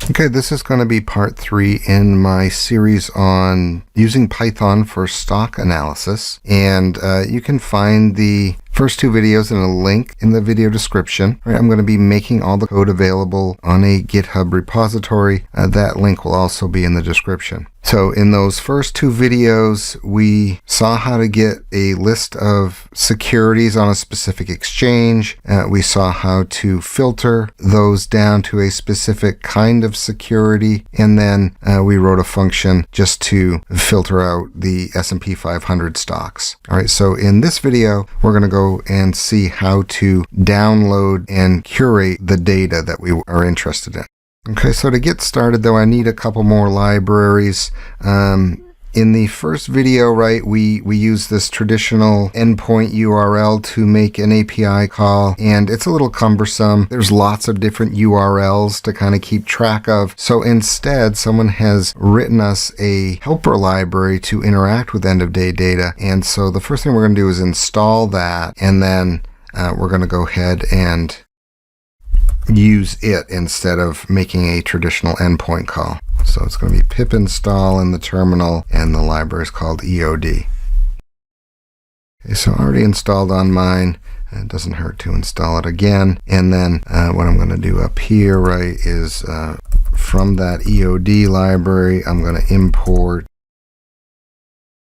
Okay, this is going to be part 3 in my series on using Python for stock analysis. And you can find the first 2 videos in a link in the video description. Right, I'm going to be making all the code available on a GitHub repository. That link will also be in the description. So in those first 2 videos, we saw how to get a list of securities on a specific exchange. We saw how to filter those down to a specific kind of security. And then we wrote a function just to filter out the S&P 500 stocks. All right, so in this video, we're going to go and see how to download and curate the data that we are interested in. Okay, so to get started though, I need a couple more libraries. In the first video, right, we use this traditional endpoint URL to make an API call, and it's a little cumbersome. There's lots of different URLs to kind of keep track of. So instead, someone has written us a helper library to interact with end-of-day data. And so the first thing we're going to do is install that, and then we're going to go ahead and use it instead of making a traditional endpoint call. So it's going to be pip install in the terminal, and the library is called EOD. Okay, so I already installed on mine. It doesn't hurt to install it again. And then what I'm going to do up here, right, is from that EOD library, I'm going to import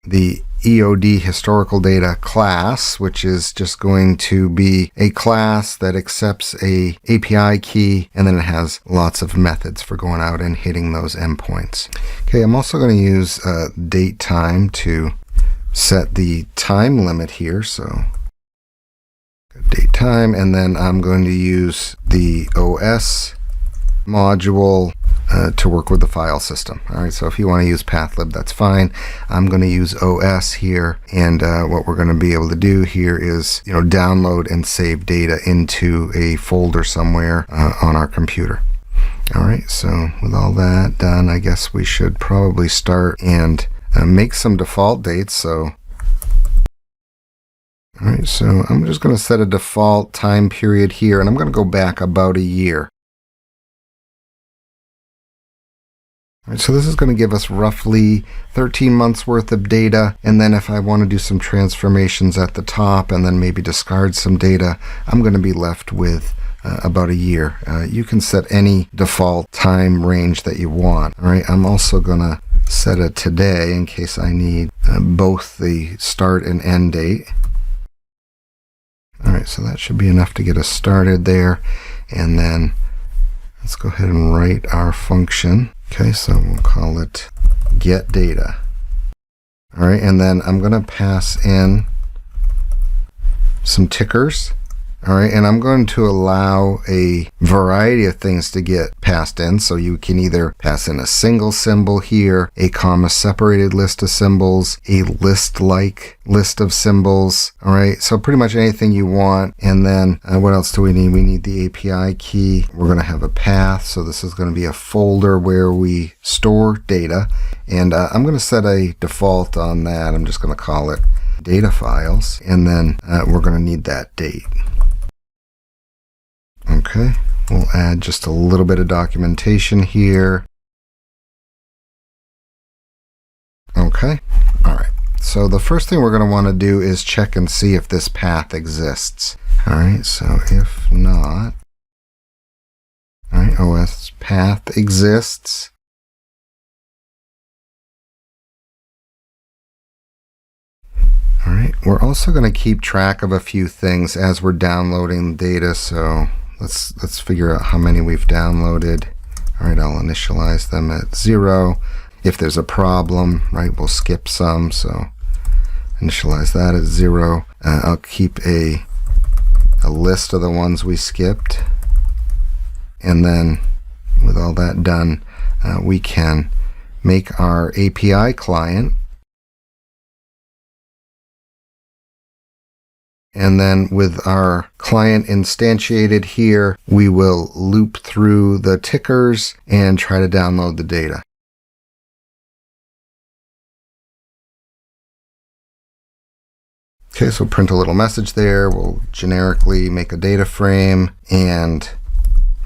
the EOD historical data class, which is just going to be a class that accepts a API key, and then it has lots of methods for going out and hitting those endpoints. Okay, I'm also going to use datetime to set the time limit here. So datetime, and then I'm going to use the OS module to work with the file system. All right, so if you want to use pathlib, that's fine. I'm going to use OS here, and what we're going to be able to do here is, download and save data into a folder somewhere on our computer. All right, so with all that done, I guess we should probably start and make some default dates. So all right, so I'm just going to set a default time period here, and I'm going to go back about a year. Right, so this is going to give us roughly 13 months worth of data, and then if I want to do some transformations at the top and then maybe discard some data, I'm going to be left with about a year. You can set any default time range that you want. All right, I'm also going to set a today in case I need both the start and end date. All right, so that should be enough to get us started there, and then let's go ahead and write our function. Okay, so we'll call it get data. All right, and then I'm going to pass in some tickers. All right, and I'm going to allow a variety of things to get passed in. So you can either pass in a single symbol here, a comma separated list of symbols, a list-like list of symbols. All right, so pretty much anything you want. And then what else do we need? We need the API key. We're going to have a path. So this is going to be a folder where we store data. And I'm going to set a default on that. I'm just going to call it data files. And then we're going to need that date. Okay, we'll add just a little bit of documentation here. Okay, all right. So the first thing we're going to want to do is check and see if this path exists. All right, so if not, all right, OS path exists. All right, we're also going to keep track of a few things as we're downloading data. So let's figure out how many we've downloaded. All right, I'll initialize them at 0. If there's a problem, right, we'll skip some. So initialize that at 0. I'll keep a list of the ones we skipped. And then with all that done, we can make our API client. And then with our client instantiated here, we will loop through the tickers and try to download the data. Okay, so print a little message there. We'll generically make a data frame, and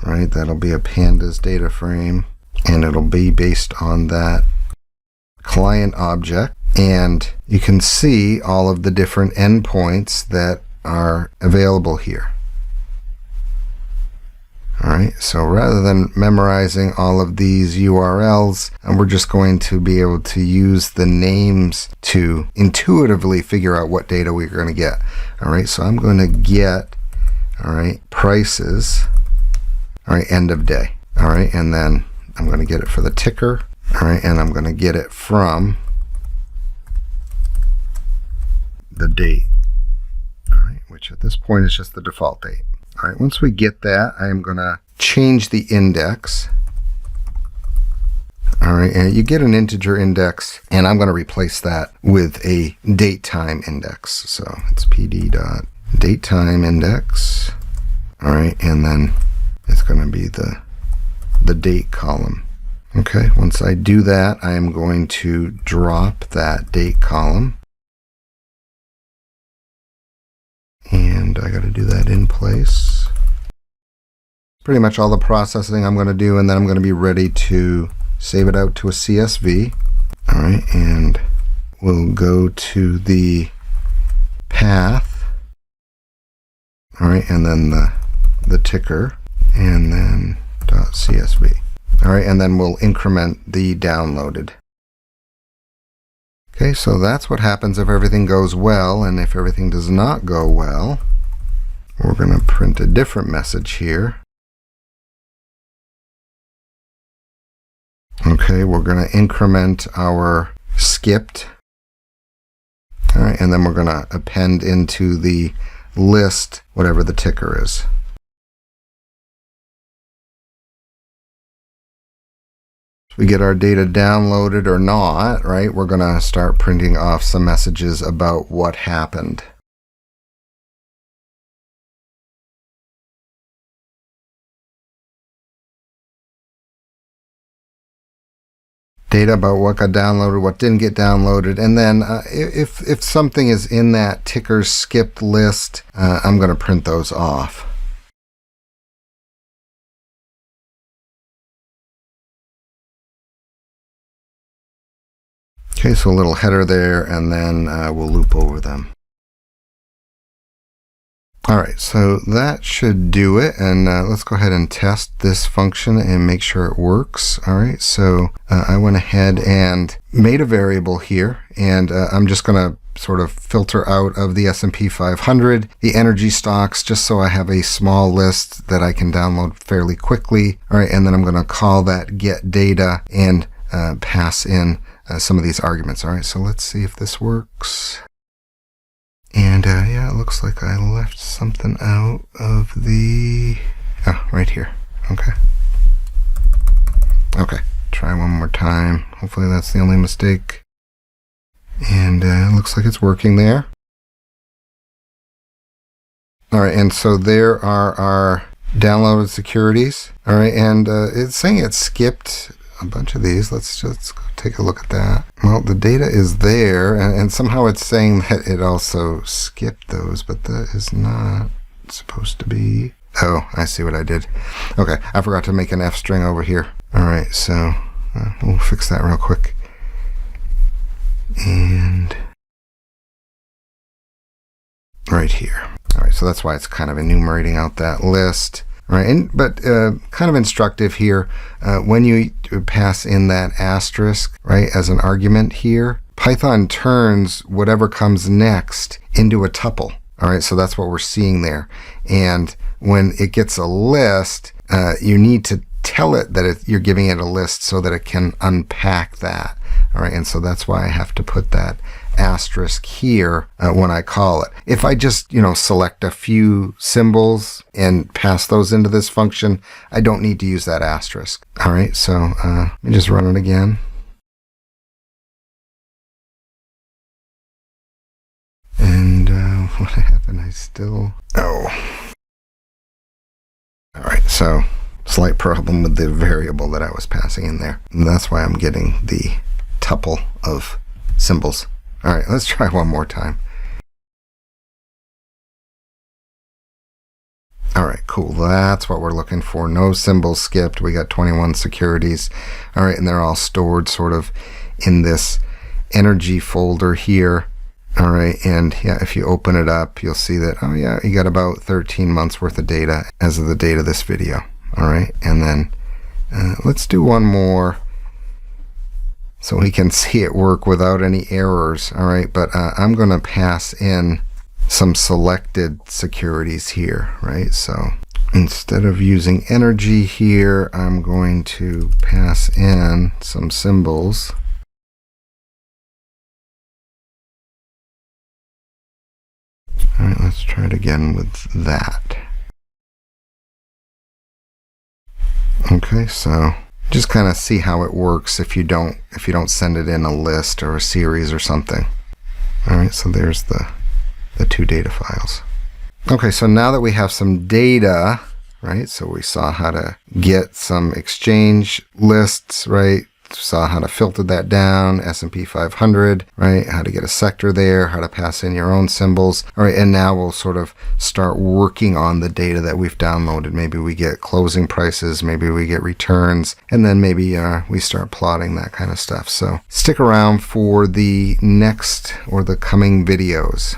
right, that'll be a Pandas data frame. and it'll be based on that client object. And you can see all of the different endpoints that are available here. All right, so rather than memorizing all of these URLs, we're just going to be able to use the names to intuitively figure out what data we're going to get. All right, so I'm going to get, all right, prices, all right, end of day. All right, and then I'm going to get it for the ticker. All right, and I'm going to get it from the date, all right, which at this point is just the default date. All right, once we get that, I'm going to change the index. All right, and you get an integer index, and I'm going to replace that with a datetime index. So it's pd.datetime_index. All right, and then it's going to be the date column. Okay, once I do that, I am going to drop that date column. And I got to do that in place. Pretty much all the processing I'm going to do, and then I'm going to be ready to save it out to a CSV. All right, and we'll go to the path. All right, and then the ticker, and then .csv. All right, and then we'll increment the downloaded. Okay, so that's what happens if everything goes well, and if everything does not go well, we're going to print a different message here. Okay, we're going to increment our skipped. All right, and then we're going to append into the list whatever the ticker is. If we get our data downloaded or not, right, we're going to start printing off some messages about what happened. Data about what got downloaded, what didn't get downloaded, and then if something is in that ticker skipped list, I'm going to print those off. Okay, so a little header there, and then we'll loop over them. All right, so that should do it, and let's go ahead and test this function and make sure it works. All right, so I went ahead and made a variable here, and I'm just going to sort of filter out of the S&P 500 the energy stocks, just so I have a small list that I can download fairly quickly. All right, and then I'm going to call that get data and pass in some of these arguments. All right, so let's see if this works. And yeah, it looks like I left something out of the, right here. Okay. Okay, try one more time. Hopefully that's the only mistake. And it looks like it's working there. All right, and so there are our downloaded securities. All right, and it's saying it skipped a bunch of these. Let's just take a look at that. Well, the data is there, and somehow it's saying that it also skipped those, but that is not supposed to be. Oh, I see what I did. Okay, I forgot to make an F string over here. All right, so we'll fix that real quick. And right here. All right, so that's why it's kind of enumerating out that list. Right, but kind of instructive here, when you pass in that asterisk, right, as an argument here, Python turns whatever comes next into a tuple. All right, so that's what we're seeing there. And when it gets a list, you need to tell it that you're giving it a list so that it can unpack that. All right, and so that's why I have to put that asterisk here when I call it. If I just, select a few symbols and pass those into this function, I don't need to use that asterisk. All right, so let me just run it again. And what happened? Oh. All right, so slight problem with the variable that I was passing in there. And that's why I'm getting the tuple of symbols. All right, let's try one more time. All right, cool. That's what we're looking for. No symbols skipped. We got 21 securities. All right, and they're all stored sort of in this energy folder here. All right, and yeah, if you open it up, you'll see that, oh yeah, you got about 13 months worth of data as of the date of this video. All right, and then let's do one more so we can see it work without any errors. All right, but I'm going to pass in some selected securities here, right? So instead of using energy here, I'm going to pass in some symbols. All right, let's try it again with that. Okay, so just kind of see how it works if you don't send it in a list or a series or something. All right, so there's the two data files. Okay, so now that we have some data, right? So we saw how to get some exchange lists, right? Saw how to filter that down, S&P 500, right? How to get a sector there, how to pass in your own symbols. All right, and now we'll sort of start working on the data that we've downloaded. Maybe we get closing prices, maybe we get returns, and then maybe we start plotting that kind of stuff. So stick around for the next or the coming videos.